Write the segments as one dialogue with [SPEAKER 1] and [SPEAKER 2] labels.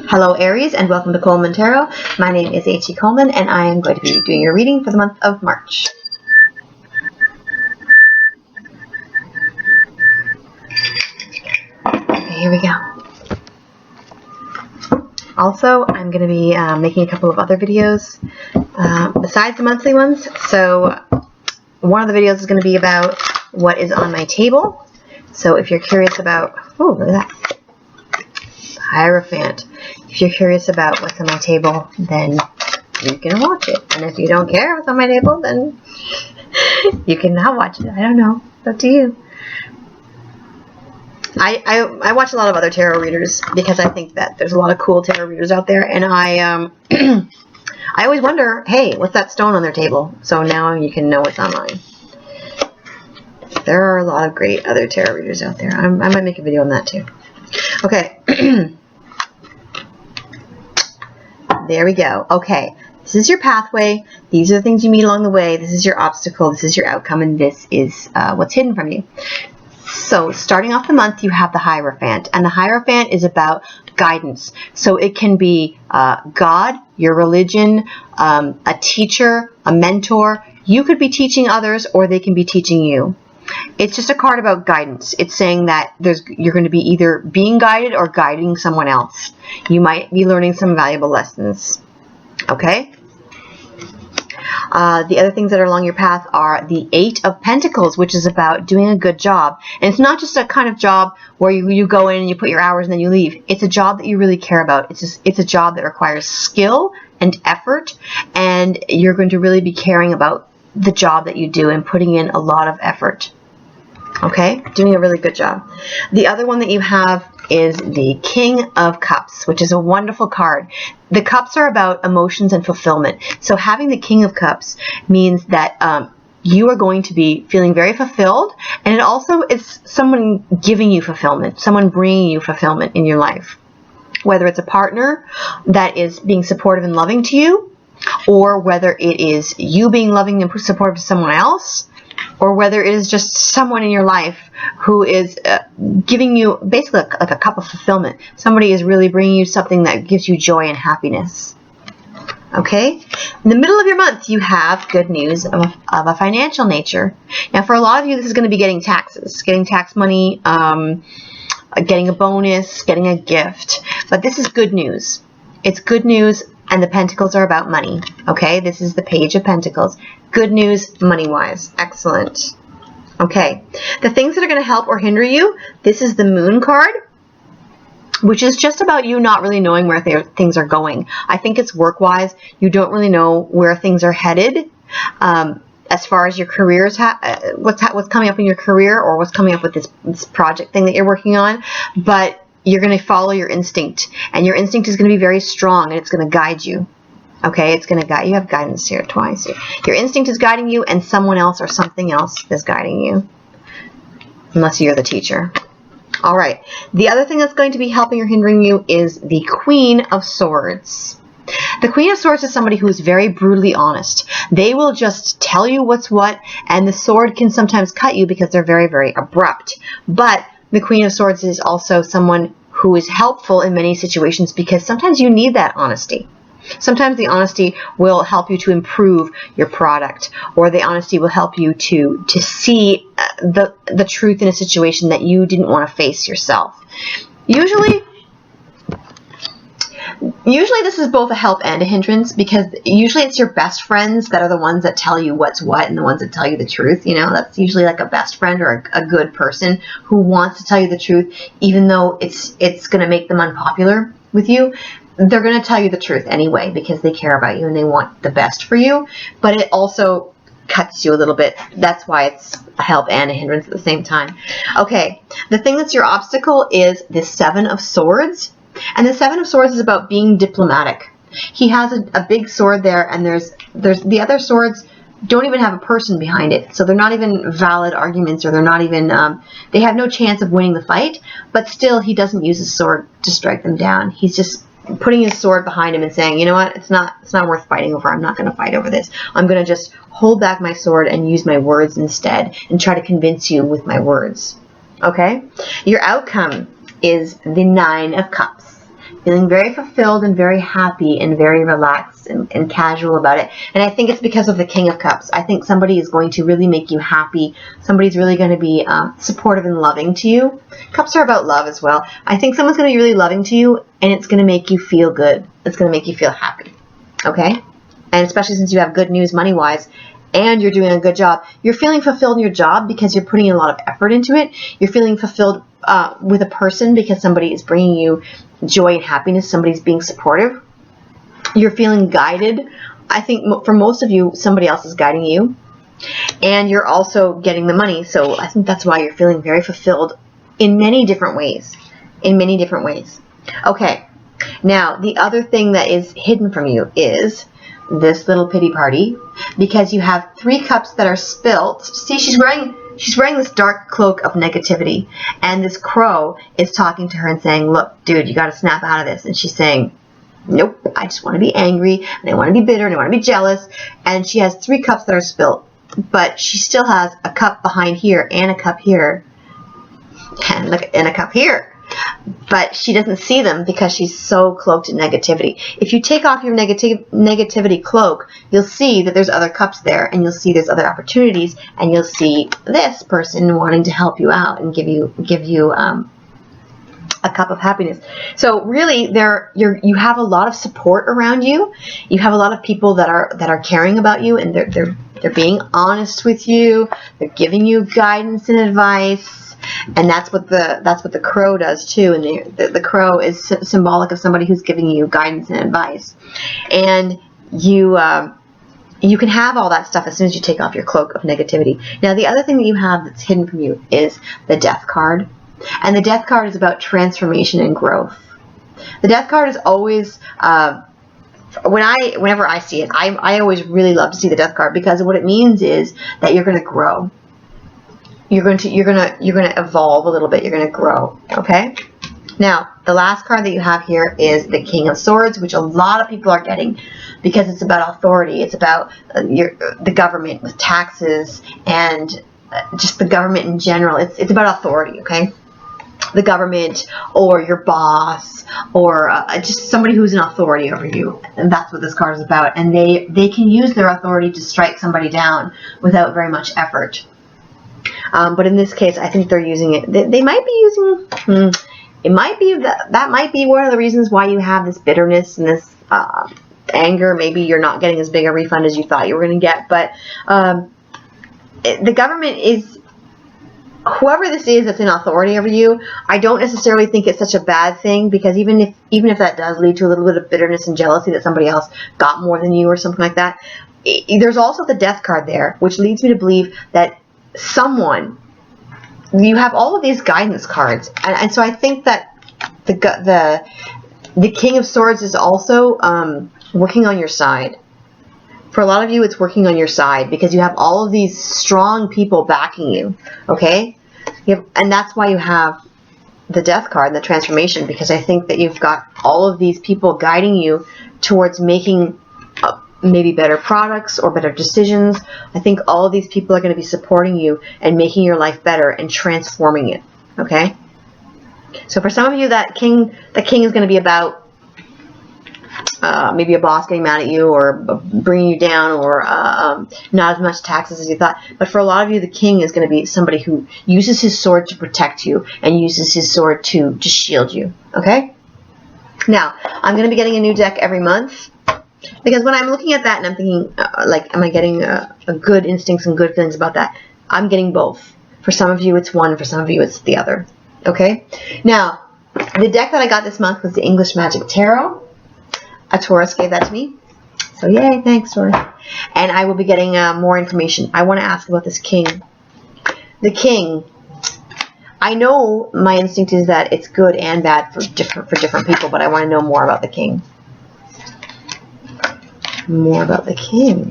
[SPEAKER 1] Hello Aries, and welcome to Coleman Tarot. My name is H.E. Coleman, and I am going to be doing your reading for the month of March. Okay, here we go. Also, I'm going to be making a couple of other videos besides the monthly ones. So one of the videos is going to be about what is on my table. So if you're curious about, oh, look at that, Hierophant. If you're curious about what's on my table, then you can watch it. And if you don't care what's on my table, then you can not watch it. I don't know. It's up to you. I watch a lot of other tarot readers because I think that there's a lot of cool tarot readers out there, and I always wonder, hey, what's that stone on their table? So now you can know what's on mine. There are a lot of great other tarot readers out there. I might make a video on that too. Okay. There we go. Okay. This is your pathway. These are the things you meet along the way. This is your obstacle. This is your outcome. And this is what's hidden from you. So starting off the month, you have the Hierophant. And the Hierophant is about guidance. So it can be God, your religion, a teacher, a mentor. You could be teaching others, or they can be teaching you. It's just a card about guidance. It's saying that you're going to be either being guided or guiding someone else. You might be learning some valuable lessons. Okay? The other things that are along your path are the Eight of Pentacles, which is about doing a good job. And it's not just a kind of job where you go in and you put your hours and then you leave. It's a job that you really care about. It's a job that requires skill and effort, and you're going to really be caring about the job that you do and putting in a lot of effort. Okay, doing a really good job. The other one that you have is the King of Cups, which is a wonderful card. The cups are about emotions and fulfillment. So having the King of Cups means that you are going to be feeling very fulfilled, and it also is someone giving you fulfillment, someone bringing you fulfillment in your life. Whether it's a partner that is being supportive and loving to you, or whether it is you being loving and supportive to someone else, or whether it is just someone in your life who is giving you basically like a cup of fulfillment. Somebody is really bringing you something that gives you joy and happiness. Okay? In the middle of your month, you have good news of a financial nature. Now, for a lot of you, this is going to be getting taxes, getting tax money, getting a bonus, getting a gift. But this is good news. It's good news, and the Pentacles are about money. Okay? This is the Page of Pentacles. Good news, money-wise. Excellent. Okay. The things that are going to help or hinder you, this is the Moon card, which is just about you not really knowing where things are going. I think it's work-wise. You don't really know where things are headed. As far as your careers, what's coming up in your career, or what's coming up with this project thing that you're working on. But you're going to follow your instinct, and your instinct is going to be very strong, and it's going to guide you. Okay, it's going to guide you. Have guidance here twice. Your instinct is guiding you, and someone else or something else is guiding you, unless you're the teacher. All right. The other thing that's going to be helping or hindering you is the Queen of Swords. The Queen of Swords is somebody who is very brutally honest. They will just tell you what's what, and the sword can sometimes cut you because they're very, very abrupt. But the Queen of Swords is also someone who is helpful in many situations, because sometimes you need that honesty. Sometimes the honesty will help you to improve your product, or the honesty will help you to see the truth in a situation that you didn't want to face yourself. Usually this is both a help and a hindrance, because usually it's your best friends that are the ones that tell you what's what and the ones that tell you the truth. You know, that's usually like a best friend or a good person who wants to tell you the truth, even though it's going to make them unpopular with you. They're going to tell you the truth anyway, because they care about you and they want the best for you. But it also cuts you a little bit. That's why it's a help and a hindrance at the same time. Okay, the thing that's your obstacle is the Seven of Swords. And the Seven of Swords is about being diplomatic. He has a big sword there, and there's the other swords don't even have a person behind it. So they're not even valid arguments, or they're not even, they have no chance of winning the fight. But still, he doesn't use his sword to strike them down. He's just putting his sword behind him and saying, you know what, it's not worth fighting over. I'm not going to fight over this. I'm going to just hold back my sword and use my words instead, and try to convince you with my words. Okay? Your outcome is the Nine of Cups. Feeling very fulfilled and very happy and very relaxed and casual about it. And I think it's because of the King of Cups. I think somebody is going to really make you happy. Somebody's really going to be supportive and loving to you. Cups are about love as well. I think someone's going to be really loving to you, and it's going to make you feel good. It's going to make you feel happy. Okay? And especially since you have good news money-wise, and you're doing a good job. You're feeling fulfilled in your job because you're putting a lot of effort into it. You're feeling fulfilled with a person because somebody is bringing you joy and happiness. Somebody's being supportive. You're feeling guided. I think for most of you, somebody else is guiding you. And you're also getting the money. So I think that's why you're feeling very fulfilled in many different ways. In many different ways. Okay. Now, the other thing that is hidden from you is this little pity party, because you have 3 cups that are spilt. See, she's wearing this dark cloak of negativity, and this crow is talking to her and saying, look, dude, you got to snap out of this. And she's saying, nope, I just want to be angry, and I want to be bitter, and I want to be jealous. And she has 3 cups that are spilt, but she still has a cup behind here and a cup here and a cup here. But she doesn't see them because she's so cloaked in negativity. If you take off your negativity cloak, you'll see that there's other cups there, and you'll see there's other opportunities, and you'll see this person wanting to help you out and give you a cup of happiness. So really, you have a lot of support around you. You have a lot of people that are caring about you, and they're being honest with you. They're giving you guidance and advice. And that's what the crow does too. And the crow is symbolic of somebody who's giving you guidance and advice. And you can have all that stuff as soon as you take off your cloak of negativity. Now, the other thing that you have that's hidden from you is the Death card. And the Death card is about transformation and growth. The Death card is always whenever I see it, I always really love to see the Death card, because what it means is that you're going to grow. You're going to evolve a little bit. You're going to grow. Okay. Now, the last card that you have here is the King of Swords, which a lot of people are getting because it's about authority. It's about the government with taxes and just the government in general. It's about authority. Okay. The government or your boss or just somebody who's an authority over you. And that's what this card is about. And they can use their authority to strike somebody down without very much effort. But in this case, I think they're using it. They might be using. It might be that might be one of the reasons why you have this bitterness and this anger. Maybe you're not getting as big a refund as you thought you were going to get. But the government is, whoever this is that's in authority over you. I don't necessarily think it's such a bad thing, because even if that does lead to a little bit of bitterness and jealousy that somebody else got more than you or something like that, there's also the Death card there, which leads me to believe that you have all of these guidance cards, and so I think that the King of Swords is also working on your side. For a lot of you, it's working on your side because you have all of these strong people backing you. Okay, and that's why you have the Death card and the transformation, because I think that you've got all of these people guiding you towards making maybe better products or better decisions. I think all of these people are going to be supporting you and making your life better and transforming it. Okay? So for some of you, the king is going to be about maybe a boss getting mad at you or bringing you down, or not as much taxes as you thought. But for a lot of you, the king is going to be somebody who uses his sword to protect you and uses his sword to shield you. Okay? Now, I'm going to be getting a new deck every month. Because when I'm looking at that and I'm thinking, am I getting a good instincts and good feelings about that? I'm getting both. For some of you, it's one. For some of you, it's the other. Okay? Now, the deck that I got this month was the English Magic Tarot. A Taurus gave that to me. So, yay, thanks, Taurus. And I will be getting more information. I want to ask about this king. The king. I know my instinct is that it's good and bad for different people, but I want to know more about the king. More about the king.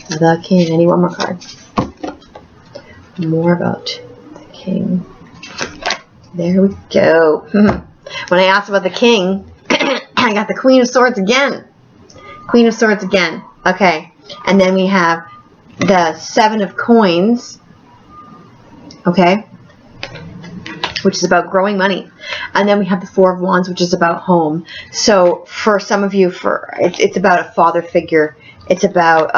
[SPEAKER 1] The king. I need one more card. More about the king. There we go. When I asked about the king, I got the Queen of Swords again. Queen of Swords again. Okay. And then we have the 7 of Coins. Okay. which is about growing money. And then we have the Four of Wands, which is about home. So for some of you, it's about a father figure. It's about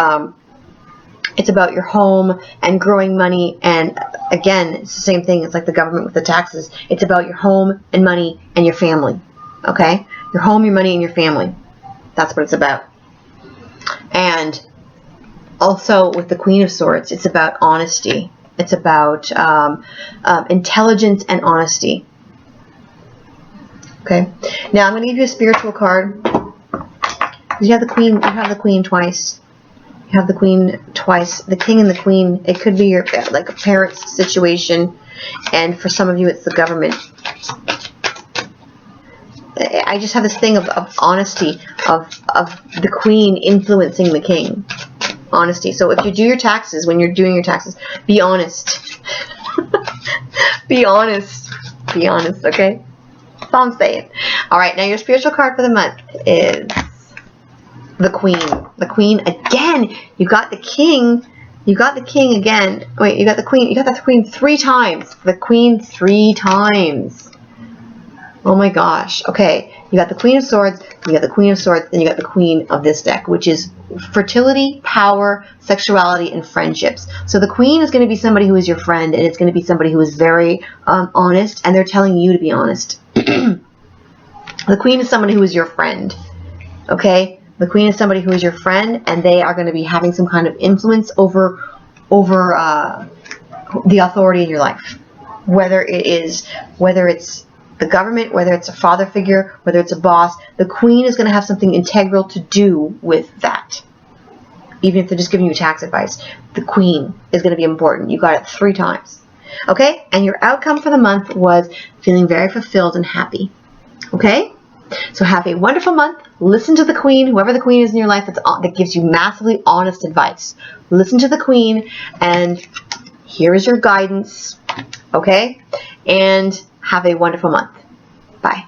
[SPEAKER 1] your home and growing money. And again, it's the same thing. It's like the government with the taxes. It's about your home and money and your family. Okay? Your home, your money, and your family. That's what it's about. And also with the Queen of Swords, it's about honesty. It's about intelligence and honesty. Okay. Now I'm going to give you a spiritual card. You have the Queen. You have the Queen twice. You have the Queen twice. The King and the Queen. It could be your like a parent's situation, and for some of you, it's the government. I just have this thing of honesty, of the Queen influencing the King. Honesty. So if you do your taxes, when you're doing your taxes, be honest. Be honest. Be honest, okay? That's all I'm saying. Alright, now your spiritual card for the month is the Queen. The Queen again. You got the King. You got the King again. Wait, you got the Queen. You got the Queen 3 times. The Queen 3 times. Oh my gosh. Okay. You got the Queen of Swords, you got the Queen of Swords, and you got the Queen of this deck, which is fertility, power, sexuality, and friendships. So the Queen is going to be somebody who is your friend, and it's going to be somebody who is very honest, and they're telling you to be honest. The Queen is somebody who is your friend. Okay? The Queen is somebody who is your friend, and they are going to be having some kind of influence over the authority in your life. Whether it's the government, whether it's a father figure, whether it's a boss, the Queen is going to have something integral to do with that. Even if they're just giving you tax advice, the Queen is going to be important. You got it 3 times. Okay? And your outcome for the month was feeling very fulfilled and happy. Okay? So have a wonderful month. Listen to the Queen, whoever the Queen is in your life that gives you massively honest advice. Listen to the Queen, and here is your guidance. Okay? And have a wonderful month. Bye.